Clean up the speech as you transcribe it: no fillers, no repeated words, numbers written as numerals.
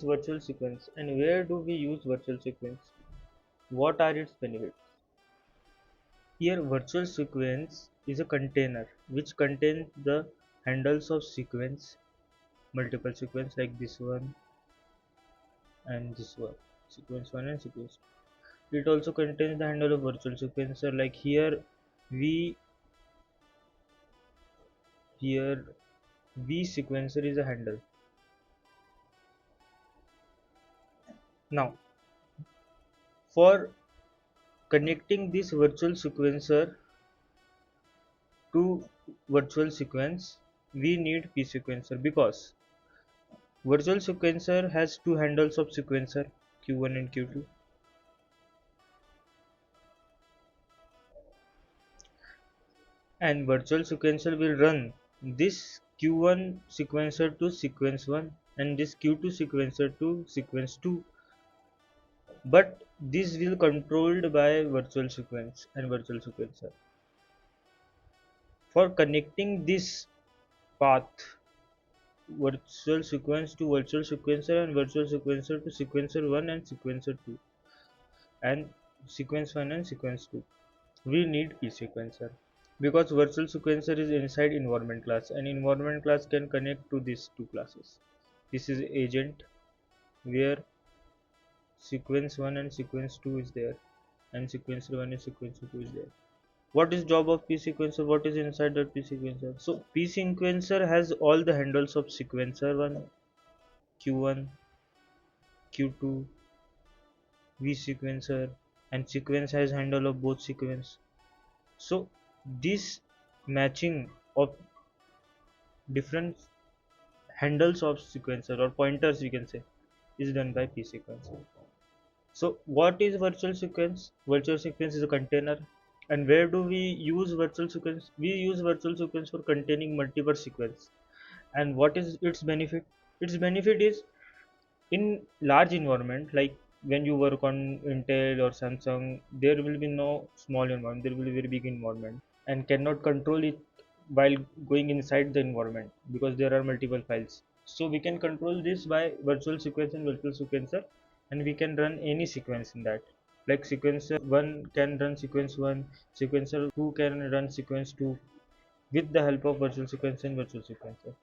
virtual sequence and where do we use virtual sequence? What are its benefits? Here virtual sequence is a container which contains the handles of sequence, multiple sequence like this one and this one, sequence 1 and sequence 2. It also contains the handle of virtual sequencer like we here v sequencer is a handle. Now for connecting this virtual sequencer to virtual sequence we need p sequencer because virtual sequencer has two handles of sequencer q1 and q2, and virtual sequencer will run this q1 sequencer to sequence 1 and this q2 sequencer to sequence 2, but this will controlled by virtual sequence and virtual sequencer. For connecting this path virtual sequence to virtual sequencer and virtual sequencer to sequencer 1 and sequencer 2 and sequence 1 and sequence 2, we need p sequencer because virtual sequencer is inside environment class and environment class can connect to these two classes. This is agent where sequence 1 and sequence 2 is there and sequencer 1 and sequencer 2 is there. What is job of p sequencer? What is inside that p sequencer? So p sequencer has all the handles of sequencer 1, q1, q2, v sequencer, and sequence has handle of both sequence. So this matching of different handles of sequencer or pointers we can say is done by p sequencer. So what is virtual sequence? Virtual sequence is a container. And where do we use virtual sequence? We use virtual sequence for containing multiple sequence. And what is its benefit? Its benefit is in large environment like when you work on Intel or Samsung, there will be no small environment, there will be very big environment and cannot control it while going inside the environment because there are multiple files. So we can control this by virtual sequence and virtual sequencer, and we can run any sequence in that. Like sequencer 1 can run sequence 1, sequencer 2 can run sequence 2 with the help of virtual sequence and virtual sequencer.